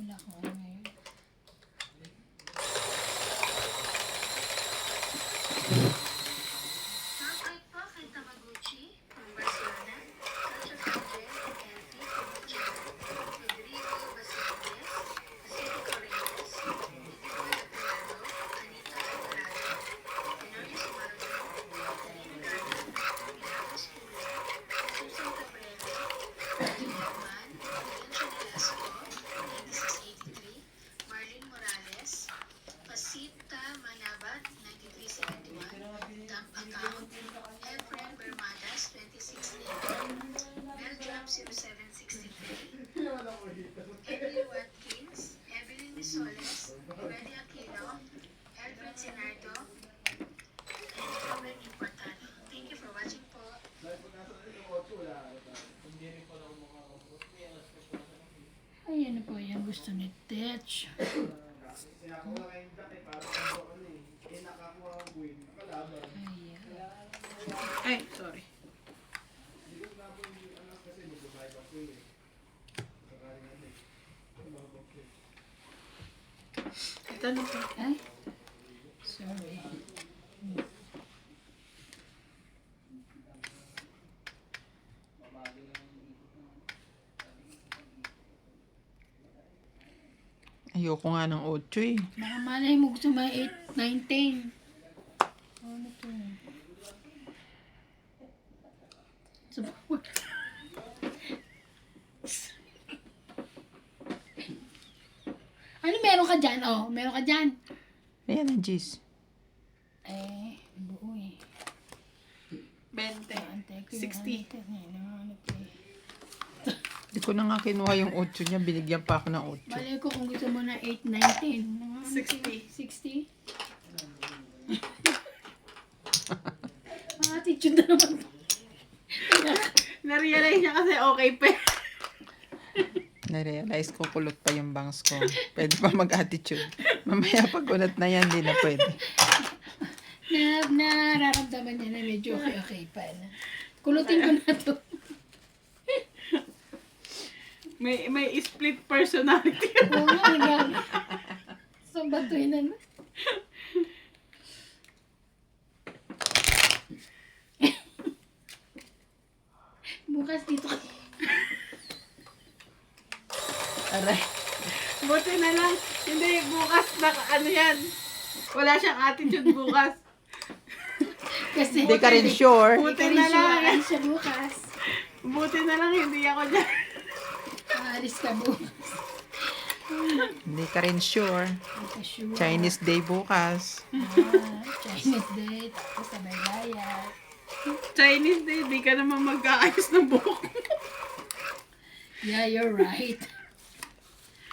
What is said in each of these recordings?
Wala ko ngayon. Tatay po kay Tamaguchi from Barcelona, Sacha Fidel, Elfie Comuchar, Rodrigo Basiles, Pacifico Reyes, Edith Apelado, Anita Alvarado, Tenorio Sumardo, Karine Garden, Milagros Pula, Susan Cabrera, David Norman, Miguel Chanelasco, 9683, Marlene Morales, Pasita Manabat, 9371, Dump Account, Efren Bermadas, 2680, Meldrum 0763, Emily Watkins, Evelyn Misoles, Freddy Aquino, Elfred Sinardo, and Robert Importado. Thank you for watching po. Ayan na po, yan gusto ni Tetch. Ayan. Ay, sorry. Ito na po. Ay, sorry. Ayoko nga ng 8 eh. Baka malay mo gusto may 8, 9, 10. Ano to? Ano meron ka dyan? Oh, meron ka dyan. Ayan ang G's. Eh, buo eh. 20. Ante, 60. Ano to eh. Hindi ko na nga kinuha yung 8 niya. Binigyan pa ako ng 8. Malay ko kung gusto mo na 8, 9, 10. 60. 60? Attitude na naman. Na-realize niya kasi okay pa. Na-realize ko kulot pa yung bangs ko. Pwede pa mag-attitude. Mamaya pag unat na yan, di na pwede. Nararamdaman niya na medyo okay pa na. Kulutin ko na to. May split personality. Oo nga, hanggang sa batuin na. Bukas dito ka. Aray. Buti na lang. Hindi, bukas na ano yan. Wala siyang attitude bukas. Kasi Hindi ka rin sure. Buti na lang. siya bukas. Buti na lang hindi ako dyan. Aalis ka bukas. Hindi ka rin sure. Hindi ka sure. Chinese day bukas. Chinese day. Tapos sabay bayad. Chinese day, di ka naman mag-aayos ng buhok. Yeah, you're right.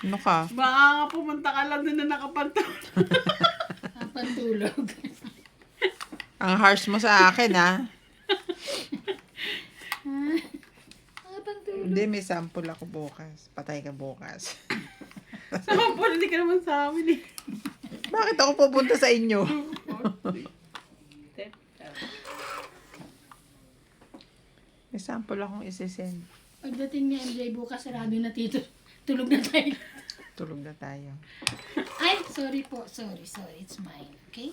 Ano ka? Baka nga pumunta ka lang doon na nakapantaw. Ang pantulog. Ang harsh mo sa akin, ha? Ang pantulog. Hindi, may sample ako bukas. Patay ka bukas. Sa kampul, hindi ka naman sa amin eh. Bakit ako pupunta sa inyo? May sample akong isisend. Pagdating ni MJ bukas, sarado na tito. Tulog na tayo. Tulog na tayo. Ay, sorry po. Sorry. It's mine. Okay?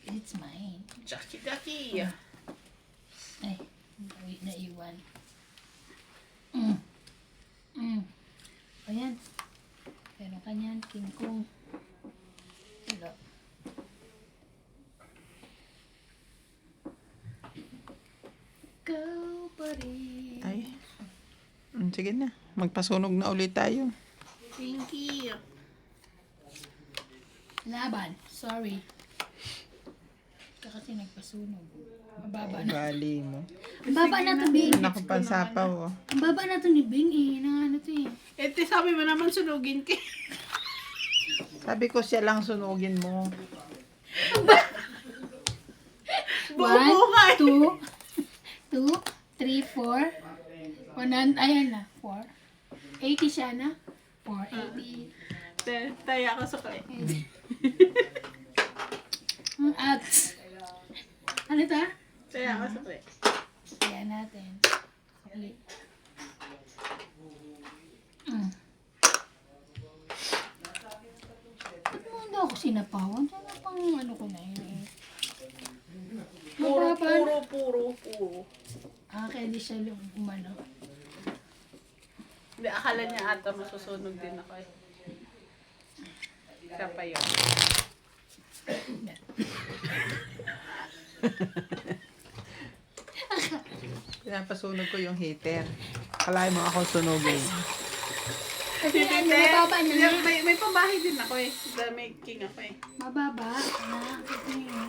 It's mine. Chaki-chaki. Ay, naiwan. Ayan. Pero kanyan, King Kong. Hello. Go, buddy. Ay. Sige na. Magpasunog na ulit tayo. Pinky. Laban. Sorry. Ito kasi nagpasunog. Mababa na. Ugali mo. Ang baba na to, Bing. Anak ko pansapaw, oh. Ang baba na to ni Bing eh. Nang ano to eh. Ete, sabi mo naman sunugin ka. Sabi ko siya lang sunugin mo. Buo ka eh. 2, 3, 4. 100, ayan na. 4. 80 siya na. 480. Taya ka sa kaya. At, ano ta? Taya ka sa kaya. Kaya natin. Ulit. ko sinapawan. Sana pang ano ko na yun eh. Puro, Mababa. puro. Ah, kaya di siya umano. Hindi, akala niya ata masusunog din ako eh. Siya pa yun. Pinapasunog ko yung heater. Kalahin mo ako sunugin. Kasi ano, mababa na nga. May pambahay din ako eh. Dahil may king ako eh. Mababa. Ah, kasi yun.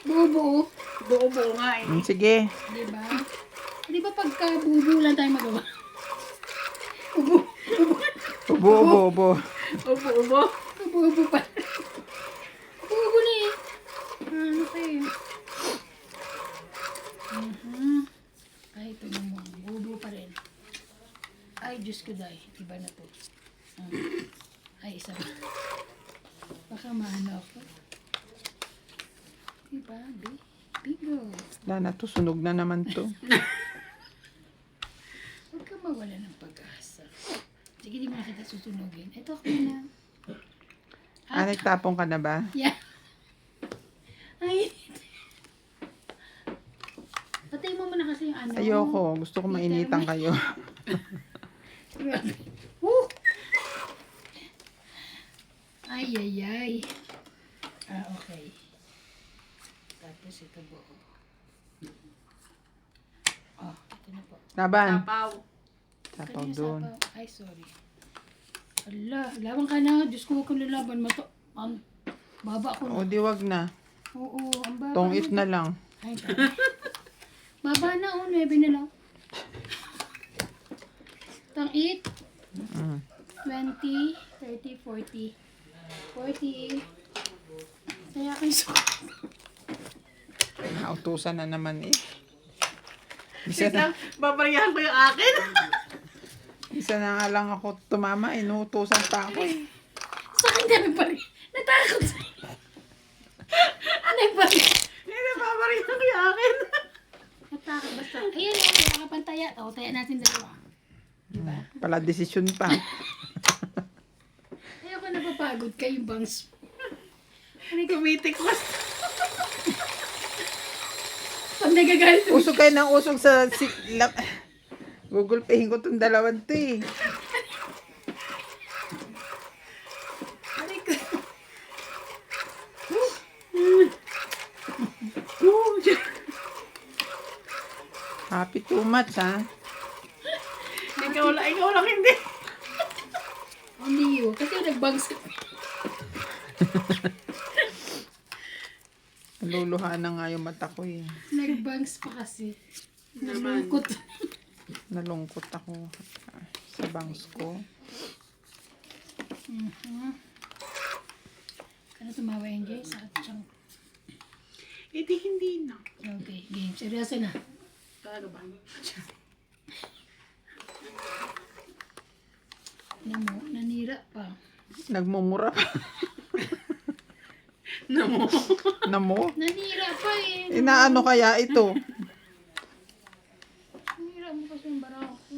Bubu. Buo-buo nga eh. Sige. Diba? Di ba pagka bubu lang tayo magawa? Ubo. Ubo. Ubo. Ubo pa. Ubo na eh. Ano kayo? Ay, ito naman. Ubo pa rin. Ay, Diyos ko dahil. Iba na to. Ay, isa pa. Baka maano ako. Diba, Bingo. Wala na to. Sunog na naman to. Huwag ka mawala ng pag-asa. Sige, di mo na kita susunugin. Ito ako na. Ah, nagtapong ka na ba? Yeah. Ay. Patay mo muna kasi yung ano. Ayoko. Gusto ko mainitan kayo. Grabe. Woo! Ay. Ah, okay. Tapos ito buo. Oh, ito na po. Laban. Tapaw. Tapaw Kanina doon. sapaw. Ay, sorry. Ala, laban ka na. Diyos ko, huwag kang lalaban. Ang baba ko O, na. di wag na. Oo, ang baba. Tongit na lang. Ay, tama. Baba na, 9 na lang. Tang-it. 20, 30, 40. 40. Kaya kayo sukat. Nautusan na naman eh. Isa babarihan ko yung akin. Isa na nga lang ako tumama. Inuutusan pa ako eh. Sa akin dami pa rin. Natakot sa'yo. Ano ba rin? Hindi, babarihan ko yung akin. Natakot basta. Ayan o, nakapantaya. O, taya natin dalawa. Diba? Pala desisyon pa. Ayoko napapagod kayong bangs. Kumitik mas. Pag nagagalit mo. Usog kayo ng usog sa Google Payhin ko itong dalawan to eh. Aray ko. Happy too much ha. Ikaw lang hindi. Only you. Kasi nagbangs ka. Naluluha na nga yung mata ko eh. Nagbangs pa kasi. Nalungkot. Nalungkot ako sa bangs ko. Kano tumawa yung Jay sa atyang. Hindi na. Okay, game. Seryoso na. Talaga ba? Nanira pa. Nagmumura pa. Namo. Namo? Nanira pa eh. Inaano kaya ito? Nanira mo kasi yung barako ko.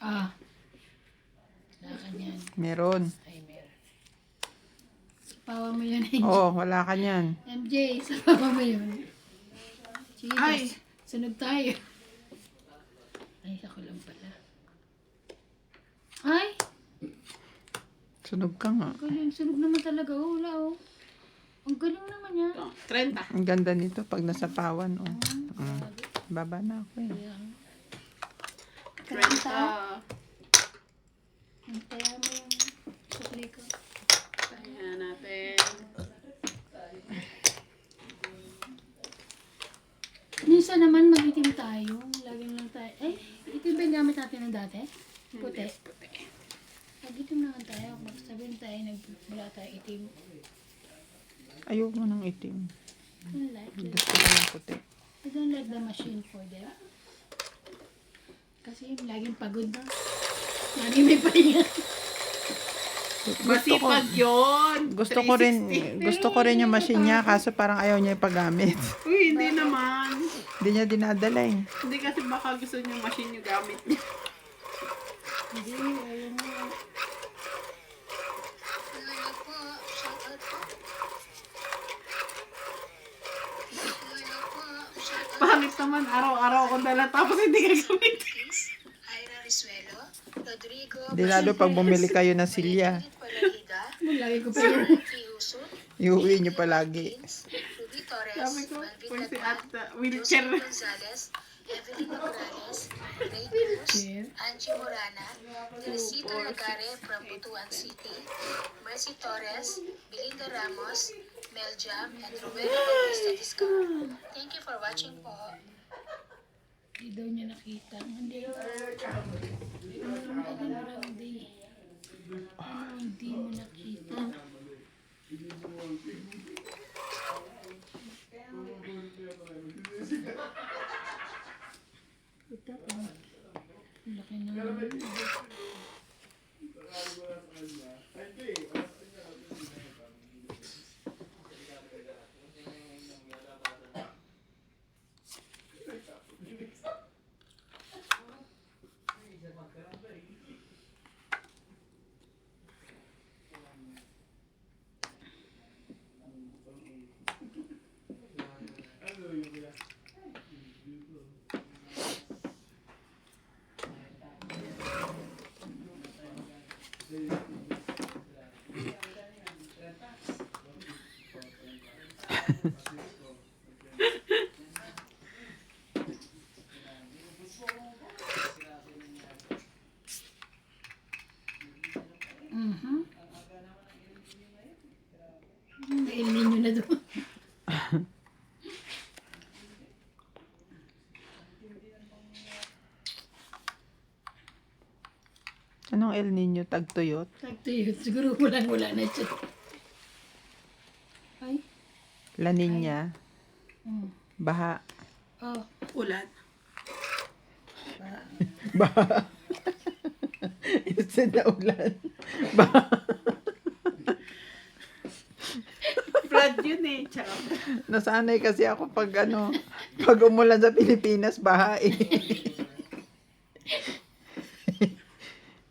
Ah. Wala ka niyan. Meron. Ay, meron. Sapawa mo yan, MJ. Oh, wala ka niyan. MJ, sapawa mo yun. Sige, Ay. sunog tayo. Ay, ako lang pala. Ay, Sunog ka nga. galing. Sunog naman talaga. Oh, wala oh. Ang galing naman yan. 30. Ang ganda nito pag nasapawan. Oh. Baba na ako eh. Ayan. 30. Kaya mo yung sukli ko. Kaya natin. Minsan naman mag-itim tayo. Laging lang tayo. Eh, itim ba yung gamit natin ng dati? Puti. Mag-itim naman tayo. Sabihin tayo, wala tayo itim. Ayoko ng itim. I don't like it. Gusto ko ng puti. I don't like the machine for them. Kasi laging pagod na. Lagi may pahinga. Masipag yun. Gusto ko rin yung machine niya kaso parang ayaw niya ipagamit. Uy, hindi naman. Hindi niya dinadala eh. Hindi kasi baka gusto niyo yung machine yung gamit niya. Hindi, ayaw mo. naman, araw-araw ko dala tapos hindi ka gamitin. Ira Risuelo, Rodrigo Di lalo pag bumili kayo na silya. Palahida, Lagi ko pa yun. Sophie Husut, Iuwi nyo palagi. Ruby Torres, Sabi ko, Malvin kung si Latman, Ata, Joseph wheelchair. Gonzalez, Evelyn Nograles, Ray Cruz, Chair. Angie Morana, Teresita Lagare from Butuan City, Mercy Torres, Belinda Ramos, Mel Jam, and Ruel Bautista Discar. Thank you for watching po. Hindi daw niya nakita. Hindi. Hindi mo nakita. Ito pa. Laki na. Nailin nyo na doon. Anong El Nino? Tagtuyot? Tagtuyot. Siguro wala na siya. Ay. La Niña? Mm. Baha? Oh. Ulan. Baha? Instead na ulan. Baha? Flood yun eh. Charot. Nasanay kasi ako pag pag umulan sa Pilipinas, baha eh.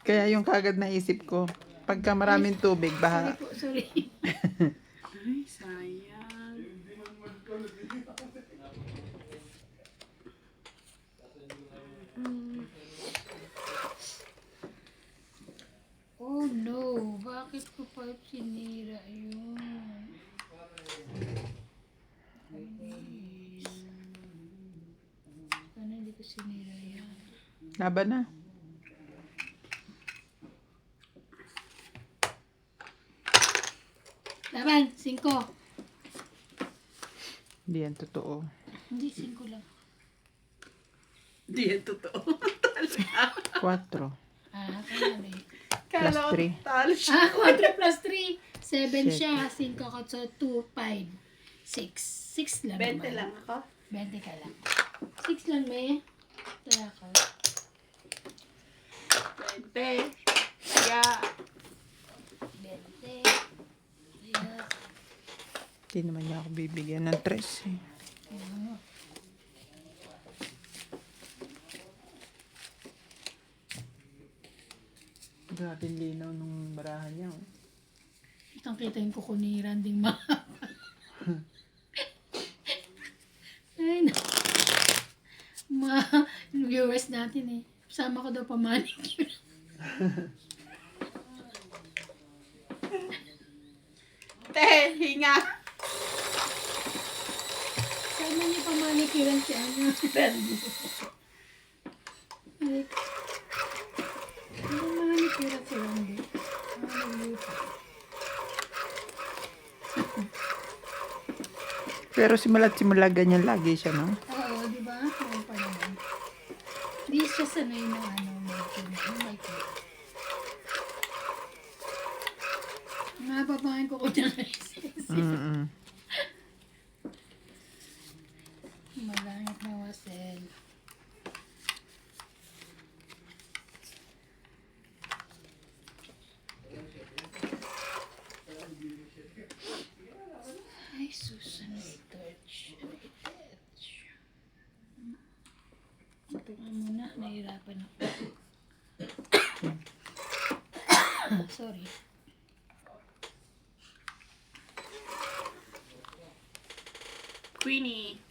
Kaya yung kagad naisip ko, pagka maraming tubig, Sorry baha. po, sorry. Ay, sayang. Oh no, bakit ko pa sinira yun? Sana hindi ko sinira yan. Laban na. Laban, 5. Hindi yan totoo. Hindi, 5 lang. Hindi yan totoo. 4 Kaya na eh. plus 3. Talo siya. 4 plus 3. 7 siya. 5 ko. So, 2, 5, 6. 6 lang 20 naman. lang ako. 20 ka lang. 6 lang, me. Kaya ka. 20. Kaya, 20. Kaya. Hindi naman niya ako bibigyan ng 3 eh. Grabe linaw nung barahan niya. Oh. Kitang-kita yung kukuniran ding mahaba. Ay, na. Viewers natin eh. Sama ko daw pa manicure. te, hinga. Sama niyo pa manicurean si ano. Ay, ano manicurean si Randy? Pero simula ganyan lagi siya, no? Oo, di ba? Oo pa naman. Di siya sanay na medyo. Nababahan ko ko na Mm-mm. Malangit na wasel. Ay, Susan, touch. Ito nga muna, nahirapan ako. Sorry. Queenie.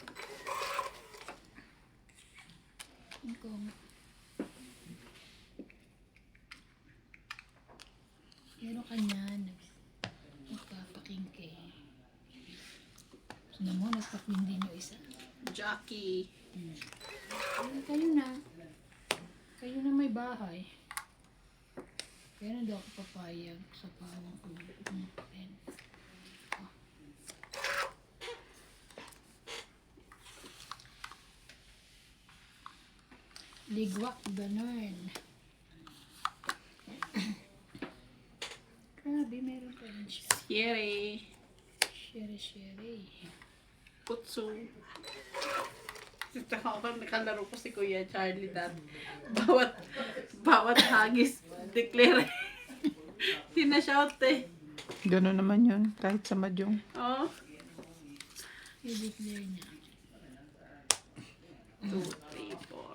Jackie. Kayo na. Kayo na may bahay. Kaya na daw ako papayag sa pawang ko. Pen. Ligwak, ganun. Grabe, meron pa rin siya. Yere. Shere. Putso. Tsaka ako nakalaro ko si Kuya Charlie dat. Bawat hagis declare. Sinashout eh. Gano'n naman yun, kahit sa madyong. Oh. I-declare niya. 2, 3, 4.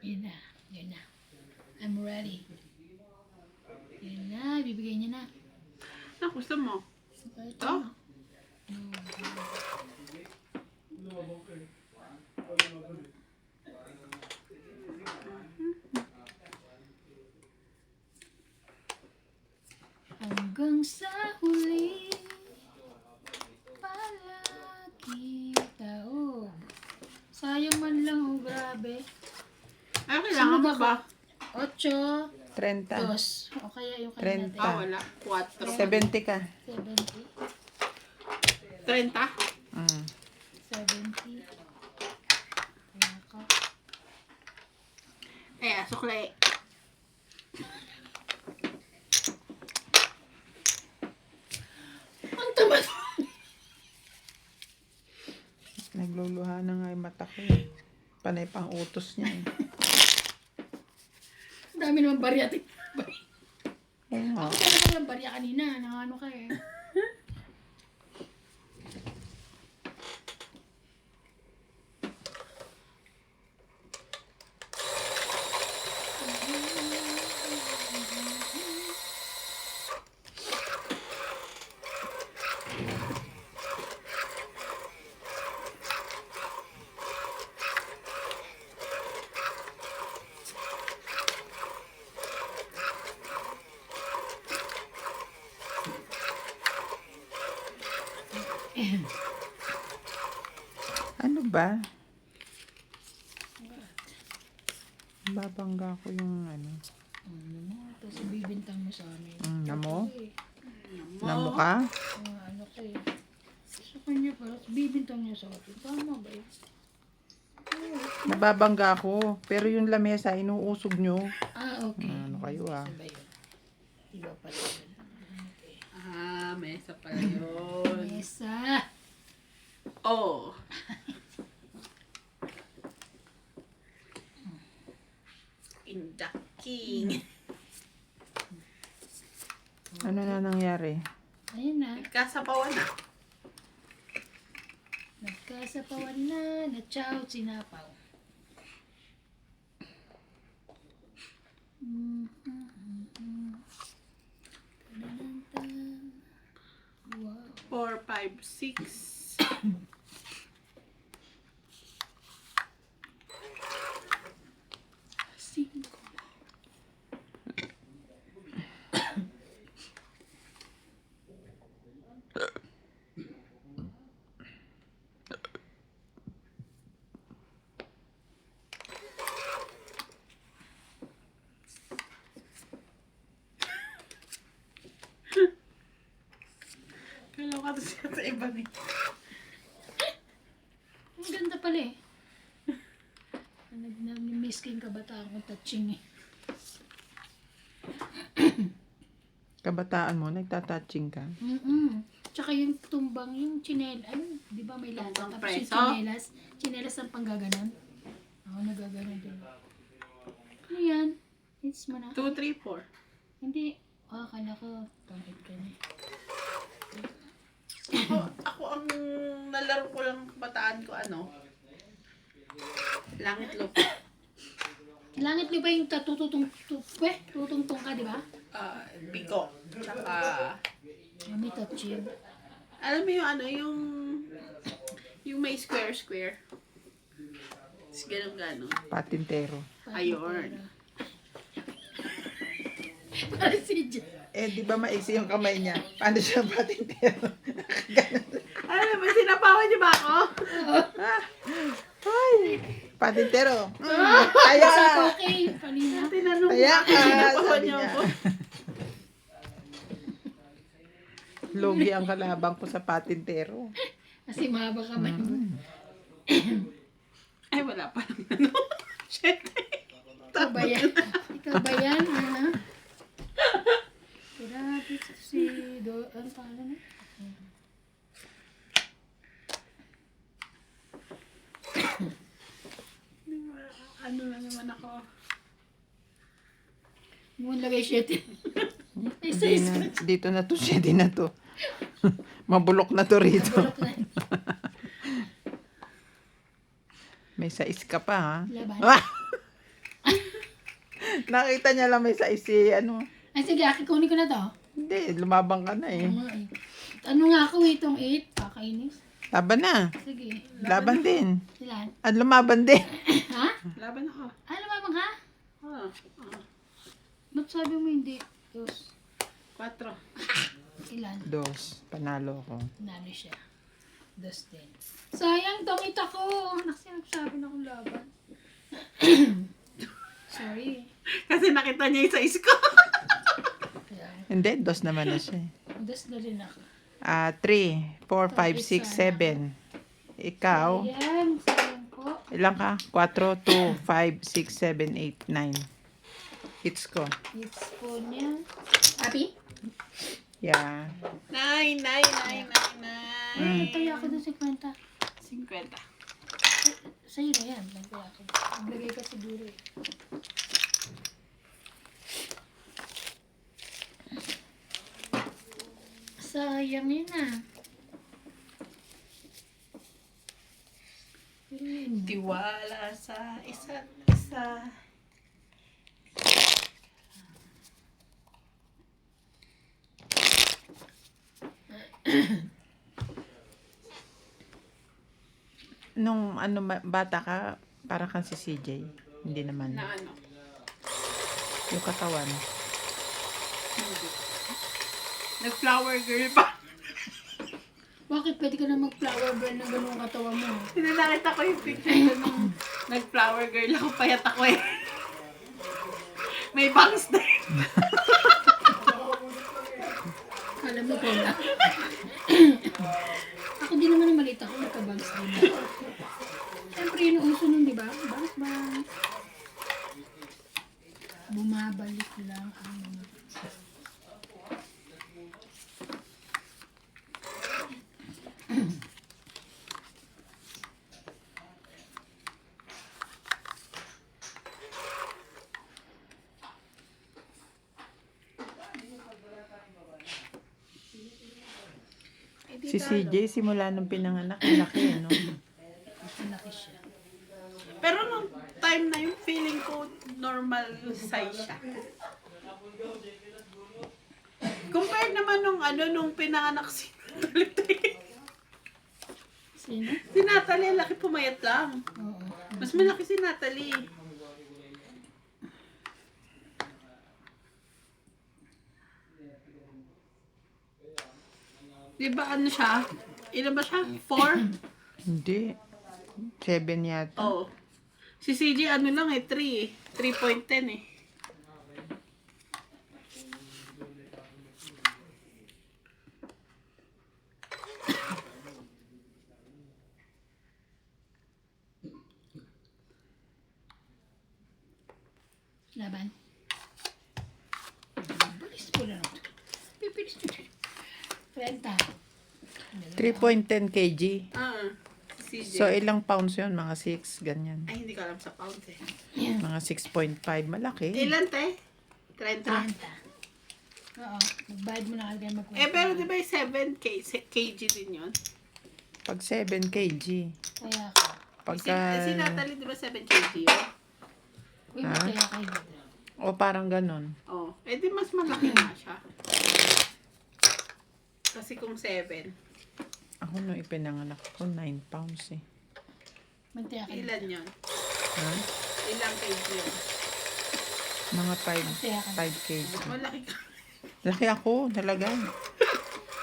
Yan na. I'm ready. Yan na, bibigay niya na. Gusto mo? Ito. Oh. Hanggang sa huli, palagi taog. Sayang man lang, oh, grabe. Ay, kailangan mo ba? 8, 30. 2. O kaya yung kanya 30. natin. Wala. 4. 70 ka. 70. 30? 70. Kaya ka. Sukli. Ang tamad. Nagluluha na nga yung mata ko eh. Panay pang utos niya eh. Ang dami naman barya. Oo nga. Ako talaga walang barya kanina. Nangano ka eh. Ano ba? Babangga ko yung ano. Tapos bibintang mo sa amin. Namo? Eh, Namo ka? ano ko eh. Sa kanya pa. Bibintang niya sa atin. Tama ba yun? Nababangga ko. Pero yung lamesa, inuusog nyo. Okay. Ano kayo ah? Iba yun. Iba pala yun. Mesa pala yun. Mesa. Oh. In the king. Ano na nangyari? Ayun na. Nagkasapawan na. Nagkasapawan na. Natsaw, sinapaw. Wow. 4, 5, 6. Cinco. Kailangan ka to siya sa iba ni. Ang ganda pala eh. Nag-miss ko yung kabataan kong touching eh. Kabataan mo, nagtatouching ka? Tsaka yung tumbang, yung chinela, ano, di ba may lata? Tumbang Tapos yung preso? chinelas ang panggaganon. Ako nagaganon din. Ano yan? It's mo na. 2, 3, 4. Hindi. Akala ko, pangit ka niya. Ako ang nalaro ko lang kabataan ko ano. Langit lupa. Langit di ba yung tutungtong ka, di ba? Biko. Saka, May touching. alam mo yung ano, yung may square. Tapos ganun. Patintero. Ayun. Para si Jan. di ba maiksi yung kamay niya? Paano siya patintero? Ano ba, sinapawan niyo ba ako? Ay, patintero. Kaya! Okay, kanina. Tinanong ko, Kaya ka, sinapawan sabi niyo niya. ako. Lugi ang kalabang ko sa patintero. Kasi mahaba kamay mo. Ay, wala pa lang ano. Shit. Ikaw ba yan? Ikaw ba yan? Ano? Grabe si ano pangalan na? Ano na naman ako. Mo lagay shit. Hindi na, dito na to siya, di na to. Mabulok na to rito. Bulok na. May sais ka pa, ha? Laban. Ah! Nakita niya lang may sais si, ano. Ay sige, akin kunin ko na to. Hindi, lumabang ka na eh. Ano nga eh. Ano nga ako itong 8? Kakainis. Laban na. Sige. Laban din. Ilan? At lumaban din. Ha? Laban ako. Ah, lumabang ka? Ah, Ba't sabi mo hindi? 2. 4. Ilan? Dos. Panalo ko. Nalo siya. 2 din. Sayang, tongit ako. Sabi na akong laban. Sorry. Kasi nakita niya yung size ko. Kaya, Hindi, dos naman na siya. 2 na rin ako. 3, 4, 5, 6, 7. Ikaw, Ayan, sayang po. ilang ka? 4, 2, 5, 6, 7, 8, 9. Hits ko. It's po niya. Happy? Yeah. 9. Ay, nagtaya ako doon 50. 50. Sa'yo na yan. Nagtaya ako. Naglagay ka siguro eh. Sayang yun ah. Tiwala sa isa't isa. Nung bata ka, para kang si CJ. Hindi naman. Na ano? Yung katawan. Nag-flower girl pa. Bakit pwede ka na mag-flower burn ng ganung katawan mo? Nakita ko yung picture ko nung nag-flower girl ako. Payat ako eh. May bangs na yun. Alam mo ko na. Ako din naman yung maliit ako, nagka-bags din. Siyempre yun ang uso nun, di ba? Bangs. Bumabalik lang ang mga... Si CJ, simula nung pinanganak, laki, no? Laki siya. Pero nung time na yung feeling ko normal size siya. Compared naman nung pinanganak si Natalie. Sino? Si Natalie, laki pumayat lang. Oo. Mas malaki si Natalie. Di ba ano siya? Ilan ba siya? 4? Hindi. 7 yata. Oo. Si CJ ano lang eh, 3 eh. 3.10 eh. Laban. Bilis po lang. Pipilis po. 30. 3.10 kg. CJ. So, ilang pounds yun? Mga 6, ganyan. Ay, hindi ko alam sa pounds eh. Mga 6.5. Malaki. Ilan te? 30? 30. Oo. Magbayad mo na agad mag Eh, pero di ba yung 7 kg din yun? Pag 7 kg. Kaya ka. Pagka... Si Natalie, di ba 7 kg yun? Uy, kaya kayo. O parang ganun. Oh, eh di mas malaki na siya. Kasi kung 7, Ako nung ipinanganak ko, 9 pounds eh. Magtaya kayo. ilan yun? Ha? Ilang kg yun? Mga Magtaya ka. 5 kg. Malaki ka. Laki ako, talaga.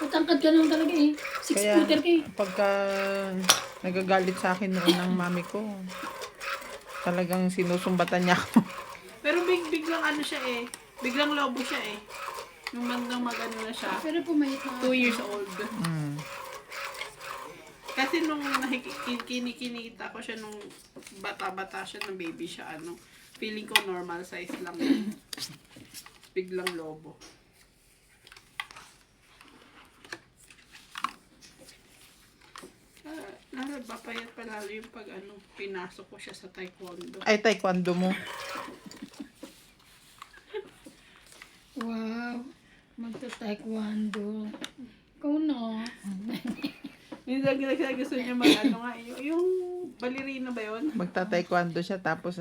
Matangkad ka naman talaga eh. 6 Kaya, footer ka eh. pagka nagagalit sa akin noon ng mami ko, talagang sinusumbatan niya ako. Pero biglang ano siya eh. Biglang lobo siya eh. Nung mag-ano na siya. Pero pumayit na 2 years old. Mm. Kasi nung kinikita ko siya nung bata-bata siya, nung baby siya, ano, feeling ko normal size lang. Biglang lobo. Narabapayat pa lalo yung pag ano, pinasok ko siya sa taekwondo. Ay, taekwondo mo. Wow. Magta-taekwondo. Ikaw na. Minsan gusto niya mag-ano nga, yung ballerina ba yun? Magta-taekwondo siya, tapos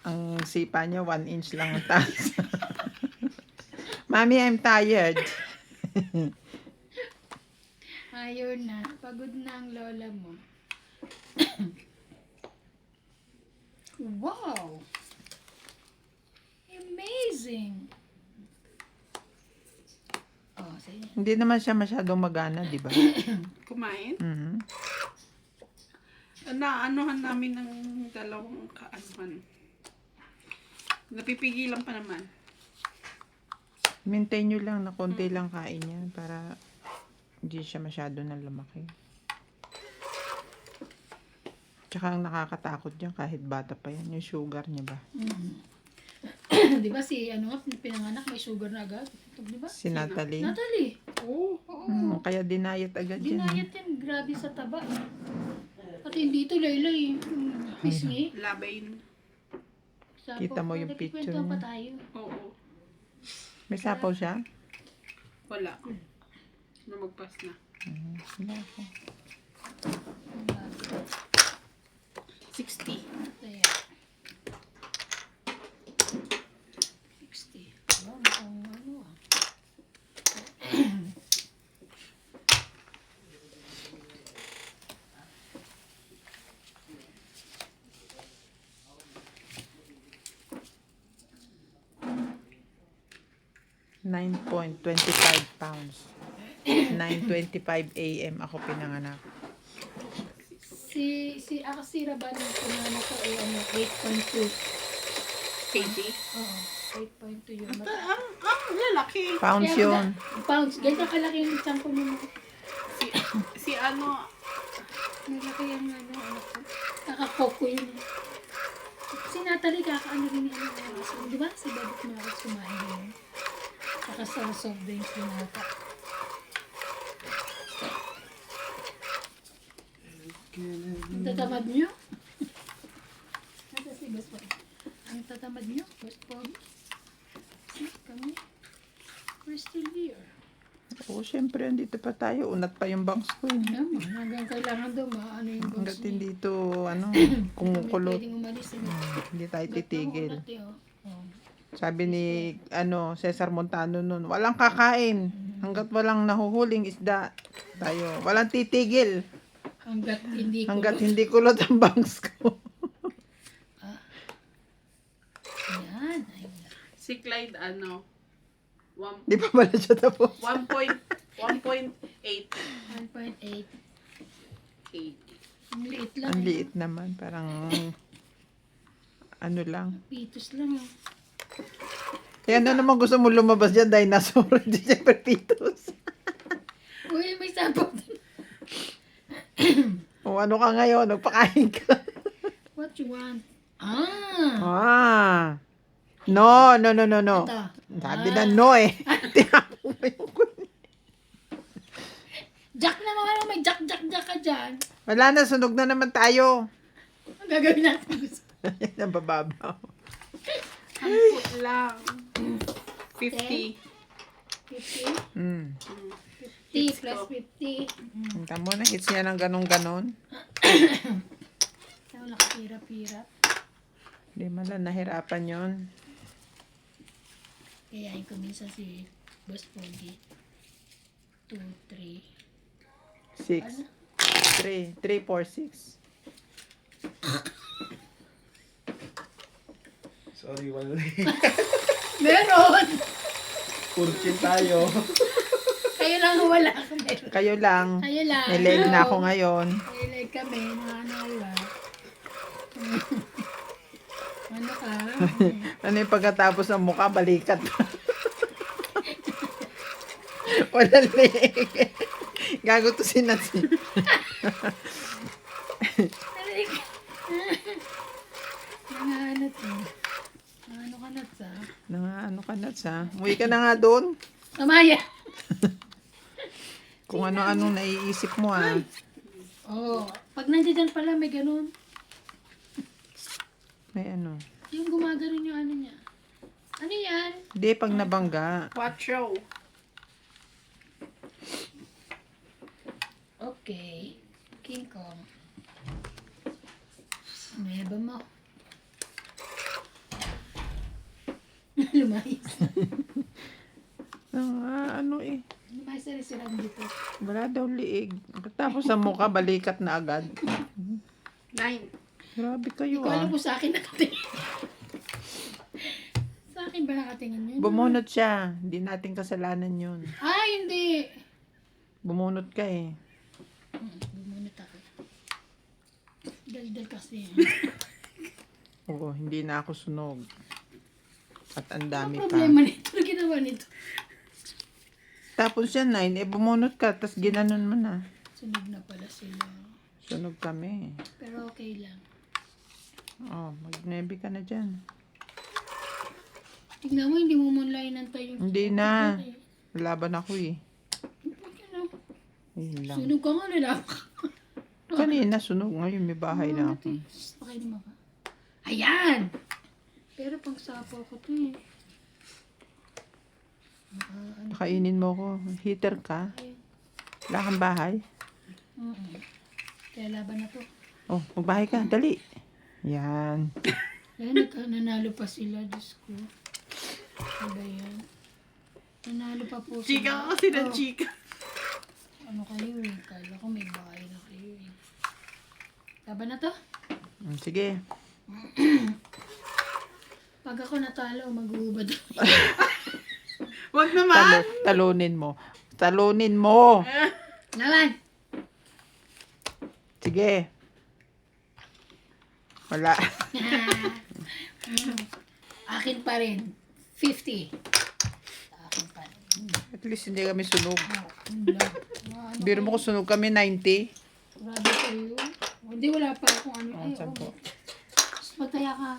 ang sipa niya 1 inch lang ang taas. Mami, I'm tired. Ayaw na. Pagod na ang lola mo. Wow! Amazing! Oh, sige. Hindi naman siya masyadong magana, di ba? Kumain. Mhm. Naanuhan namin ng dalawang kaanuhan. Napipigilan pa naman. Maintain nyo lang na konti lang kain niya para hindi siya masyado na lumaki. Tsaka ang nakakatakot dyan kahit bata pa yan, yung sugar niya ba? Di ba si ano nga, pinanganak may sugar na agad? Di ba? Si Natalie. Natalie! Oo. Oo. Kaya dinayat agad yan. Dinayat yan. Grabe sa taba. At hindi ito laylay. Pisngi. Labayin. Kita mo yung picture pa niya. tayo. Oo. May sapaw siya? Wala. Lumagpas na. Wala ako. 60. Ayan. 60. Wow, mukhang ano ah. £9.25. 9:25 a.m. ako pinanganak. Si Akasira ba nung pinanganak ko ay ano, 8.2. 80. Oo, 8.2 yun. Ang lalaki. Pounds Kaya yun. Pounds. Ganyan kalaki yung isang ko nung Si ano, malaki yung ano ko. Kakakoko yun. Si Natalie kakaano rin yung ano. So, di ba? Si Babit Marcos kumain yun. Saka sa soft drinks din ata. Ang tatamad nyo? Nasa si Bas ang tatamad nyo? Bas Pogi? Kami? We're still here. Oo, syempre, andito pa tayo. Unat pa yung bangs ko. Naman, hanggang kailangan daw maano yung box Hanggat niya. hindi ito, Kami kumukulot. pwedeng umalis. Hindi tayo titigil. Oh. Sabi ni, Cesar Montano nun, walang kakain. Hanggat walang nahuhuling isda. Tayo, walang titigil. Hanggat hindi ko. Hanggat hindi kulot ang bangs ko. Yan. Ayun. si Clyde ano, Di pa pala siya tapos. 1.8. 1.8. 80. Ang liit lang. Ang liit naman. Parang, ano lang. Pitos lang. Kaya ano naman gusto mo lumabas dyan? Dinosaur. Hindi siya pitos. Uy, may sabog. O ano ka ngayon? Nagpakain ka. What you want? Ah! Ah. No. Ito. Sabi na no eh. Tinapon mo yung kunin. Jack naman. Ano, may jack ka dyan. Wala na, sunog na naman tayo. Ang gagawin natin gusto. Yan ang bababaw. Ang put lang. 50. 50? Mm. 50 plus 50. Hinta mo na, hits niya ng ganon-ganon. Ayaw nakapirap-pirap. Hindi man lang nahirapan yon. Kayain ko minsan si Boss Pogi. 2, 3. 6. 3, 4, 6. Sorry, wala. Meron! Punching tayo. Kayo lang wala kami. Kayo lang. Kayo lang. May leg na ako ngayon. May leg kami, nakanawa. Ano ka? Ano yung pagkatapos ng mukha, balikat. Walang leg. Gago to si Nancy. Nanganat eh. Ano ka nat sa? Ano ka na sa? Umuwi ka na nga doon. Amaya! Kung ano-anong naiisip mo ah. Oo. Pag nandiyan pala may ganun. May ano. Yung gumagano'n yung ano niya. Ano yan? Hindi, pag nabangga. Quattro. Okay. King Kong. Ano ba mo? Lumayas. Ano eh. Lumayas na rin sila dito. Wala daw liig. Tapos sa mukha, balikat na agad. 9. Grabe kayo Hindi ko alam ah. kung sa akin nakatingin. Sa akin ba nakatingin yun? Bumunot siya. Hindi natin kasalanan yun. Ay, hindi. Bumunot ka eh. Bumunot ako. Daldal kasi. Oo, hindi na ako sunog. At ang Ano dami pa. problema nito? Ano ginawa nito? Tapos siya 9, eh bumunot ka, tapos ginanon mo na. Sunog na pala sila. Sunog kami. Pero okay lang. Oh, mag-9 ka na dyan. Tignan mo, hindi mo muna inantay yung... Hindi na. Laban ako eh. Ano? Yun lang. Sunog ka nga, nalaman ka. Kanina sunog, ngayon may bahay na ako. Okay naman ka. Ayan! Pero pang sapo ko to eh. Ano? Kainin mo ko. Heater ka. Wala kang bahay. Kaya laban na to. Oh, magbahay ka. Dali. Yan. Ayan, nanalo pa sila, Diyos ko. Ano ba yan? Nanalo pa po sila. Chika kasi ng Oh, chika. ano kayo eh? Kala ko may bahay na kayo eh. Laban na to? Sige. Pag ako natalo, mag-uubad ako. Wag naman. Talunin mo. Talunin mo. Laban! Sige. Wala. Akin pa rin. 50. Akin pa rin. At least hindi kami sunog. Yun lang. Ano Biro mo ko sunog kami 90. grabe kayo. Hindi, wala pa akong ano. Ay, sampo. Mataya ka.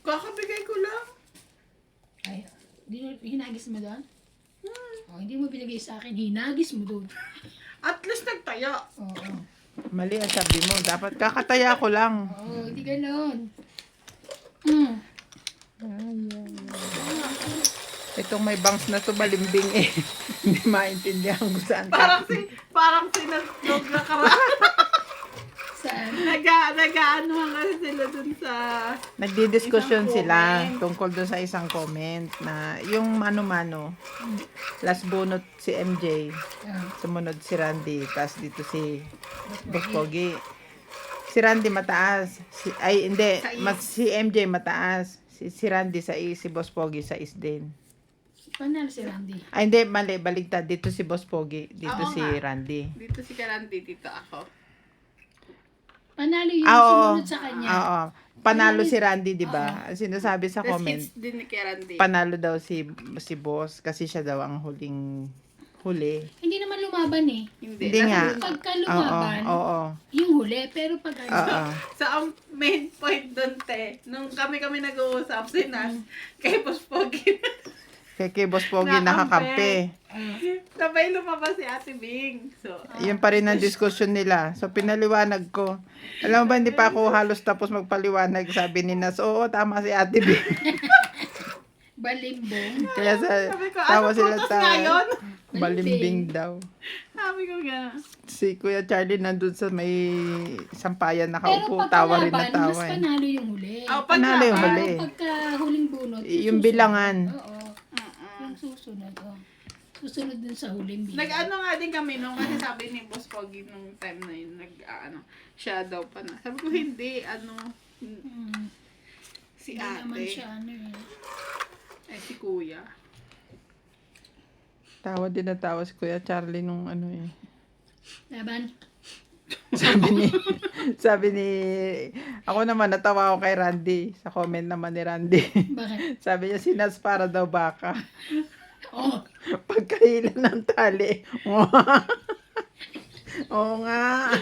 Kakabigay ko lang. Ay, hinagis mo doon? Oh, hindi mo binigay sa akin, hinagis mo doon. At least nagtaya. Oo. Mali ang sabi mo. Dapat kakataya ko lang. Oo, hindi ganon. Itong may bangs na to balimbing eh. Hindi maintindihan kung saan Parang sinasnog na Saan? Nag-ano kasi sila dun sa... Nagdidiskusyon Isang sila comment. tungkol doon sa isang comment na yung mano-mano. Last bunot si MJ, Ah, sumunod si Randy, tapos dito si Boss Pogi. Si Randy mataas. Hindi. Sa is. Si MJ mataas. Si Randy sa is, si Boss Pogi sa is din. panalo si Randy. Ay, hindi. Mali. Baligtad. Dito si Boss Pogi. Dito Oo si nga. Randy. Dito si Karanti, dito ako. Panalo yung Oo. sumunod sa kanya. Oo. Panalo si Randy, di ba? Sinasabi sa Tapos comment. hits din ni Karanti. Panalo daw si Boss kasi siya daw ang huli. Hindi naman lumaban eh. Hindi nga. Pagka Oo, lumaban, oo. yung huli. Pero pag ano, Oo. Sa ang main point doon, te, nung kami nag-uusap, si Nas, kay Boss Pogi. Kay Boss Pogi nakakampi. Sabay lumabas si Ate Bing. So, Yun pa rin ang diskusyon nila. So, pinaliwanag ko. Alam mo ba, hindi pa ako halos tapos magpaliwanag. Sabi ni Nas, oo, tama si Ate B. balimbong. Kaya sabi ko, tawa ano sila putos sa ngayon? balimbing daw. Sabi ko nga. Si Kuya Charlie nandun sa may sampayan Pero nakaupo. pag Tawa rin na laban, tawa. mas eh. panalo yung huli. Oh, Panalo yung paglaban. huli. Pagka huling bunot, Yung susunod. bilangan. Oo. Yung susunod. Oh. Susunod dun sa huling bilang. Nag-ano nga din kami nung kasi sabi ni Boss Pogi nung time na yun, siya daw pa na. Sabi ko, hindi, si Hindi naman ate. siya ano eh. Eh, si kuya. Tawa din na tawa si Kuya Charlie nung ano eh. Laban. Sabi ni, ako naman natawa ako kay Randy. Sa comment naman ni Randy. Bakit? Sabi niya, sinas para daw baka. Oh, Pagkahilan ng tali. Oo nga.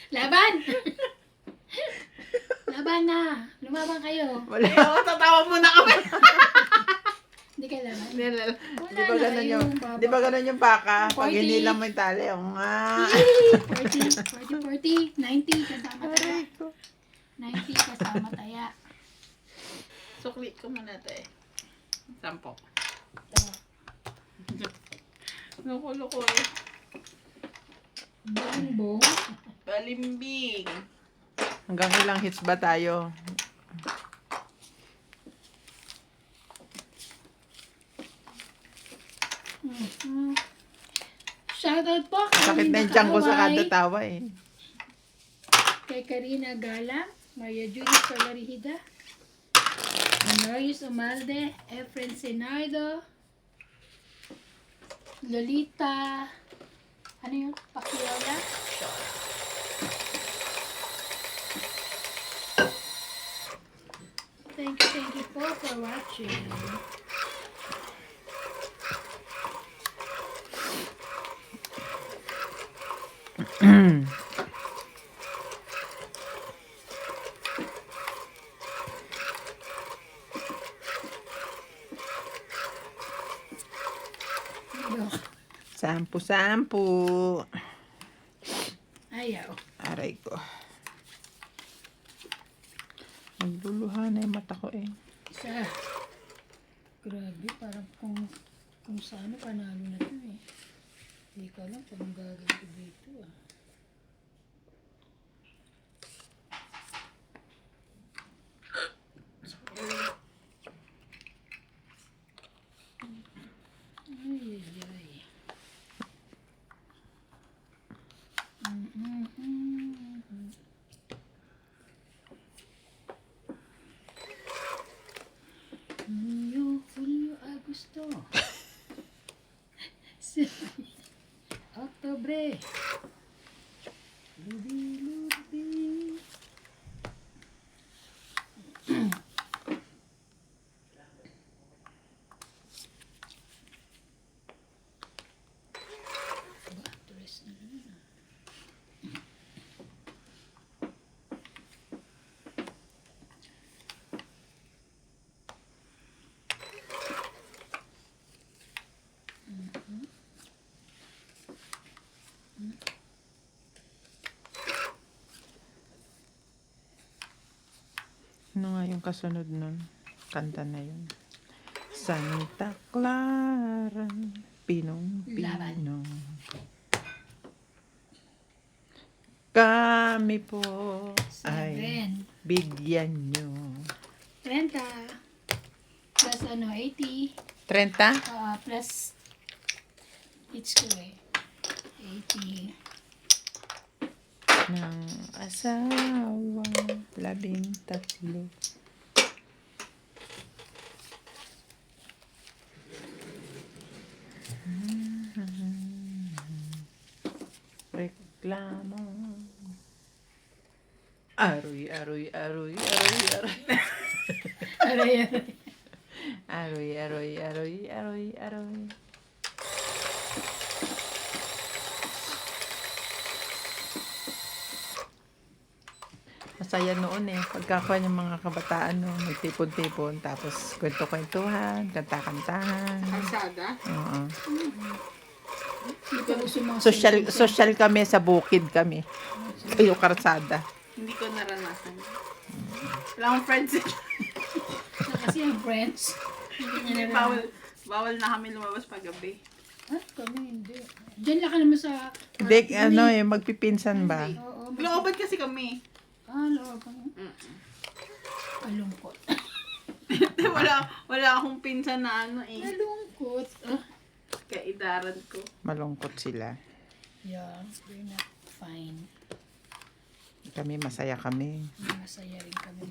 laban! Laban na! Lumaban kayo. Wala. Ayaw, tatawa muna kami. Hindi kayo laban. Wala Di ba na, ganun yung, baba. di ba ganun yung baka? Pag 40. hinilang mo yung tali. Oo nga. 40, 90 kasama taya. Aray ko. 90 kasama taya. Sukli ko muna tayo. 10. Loko-loko eh. Bongbong. Balimbing. Hanggang ilang hits ba tayo? Mhm. Shoutout po kay Sakit na Linda yung tiyan ko sa Kaaway, kada tawa eh. kay Karina Gala, Maria Judith Solarihida, Honorius Umalde, Efren Senardo, Lolita, ano yun? Pakiola? Thank you po for watching. Sampu-sampu. Ayaw. Aray ko. Nagluluha na yung mata ko eh. Isa. Grabe, parang kung sa ano, panalo na to eh. Hindi ko alam kung anong gagawin ko dito ah. Ay, ay, ay. Julio, Agosto. Oktobre. Lubi. Tulis na naman. Ano nga yung kasunod nun? Kanta na yun. Santa Clara, pinong-pinong. Kami po ay 7. bigyan nyo. 30. Plus ano, 80. 30? Plus, it's ko eh. 80. Ng asawa, 13. Reklamo. Aroy, aroy, aroy, aroy, aroy. Aray. Aroy, aroy, aroy, aroy, aroy. Masaya noon eh. Pagkakuha ng mga kabataan no, magtipon-tipon, tapos kwento-kwentuhan, kanta-kantahan. Kalsada. Oo. Hindi ko uso mga Social kami sa bukid kami. Kayo karsada. Hindi ko naranasan. Wala akong friends. Kasi ang friends. Hindi niya bawal, bawal na kami lumabas pag gabi. Kami hindi. Diyan lang ka naman sa... Hindi, ano eh, magpipinsan ba? Oo. Looban kasi kami. Loob kami. Kalungkot. wala akong pinsan na ano eh. Kalungkot. Kaidaran ko. Malungkot sila. Yeah, they're not fine. Kami masaya kami. Masaya rin kami.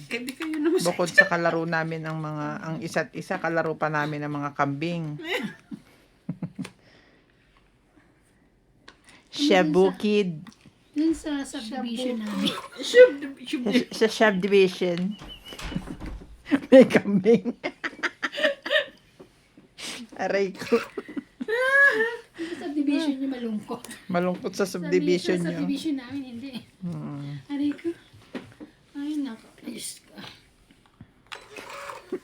Hindi kayo naman sa Bukod sa kalaro namin ang isa't isa, kalaro pa namin ang mga kambing. Shabu Kid. Dun sa subdivision namin. Sa subdivision. May kambing. Aray ko. Sa subdivision niyo malungkot. Malungkot sa subdivision Sa nyo. subdivision namin, hindi. Aray ko. Ay, nako. Ayos ka.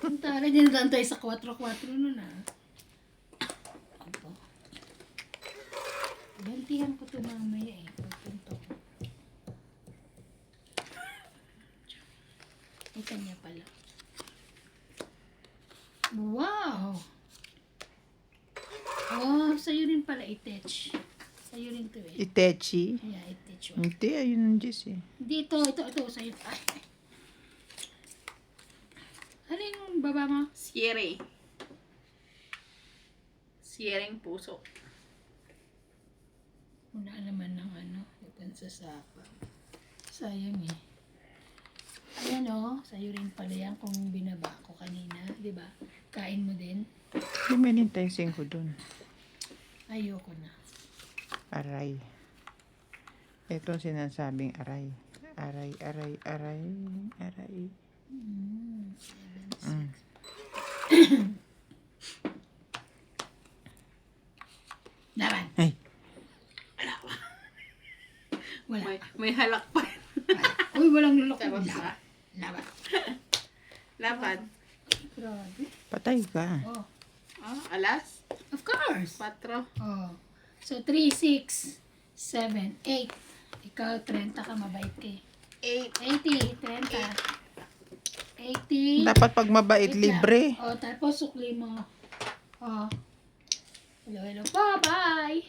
Ang tara, dinadaan tayo sa 4-4 nun ah. Ito. Gantihan ko ito mamaya eh. Pagpunto ko. Ay, kanya pala. Wow! Oh, sa'yo rin pala i-touch. Sa'yo rin to eh. Itechi. Yeah, i-touch. Hindi, ayun ang Diyos eh. Hindi, ito, sa'yo. Ay. Ano yung baba mo? Sierra. Sierra yung puso. Una naman ng ano, ipon sa sapa. Sayang eh. Ayan o, sa'yo rin pala yan kung binaba ko kanina, di ba? Kain mo din. Lumanin tayo 5 dun. Ayoko na. Aray. Ito ang sinasabing aray. Aray, aray, aray, aray. Laban! Ay, Wala. May halak pa. Uy, walang lulok. Tapos Laban. Laban. Laban. Grabe. patay ka. Oh, Alas. of course. 4. Oh. So, 3, 6, 7, 8. Ikaw, 30 ka, mabait ka eh. 80, 30. 80. Dapat pag mabait, Wait lang. libre. Oh, tapos sukli mo. Oh. Hello po. Bye.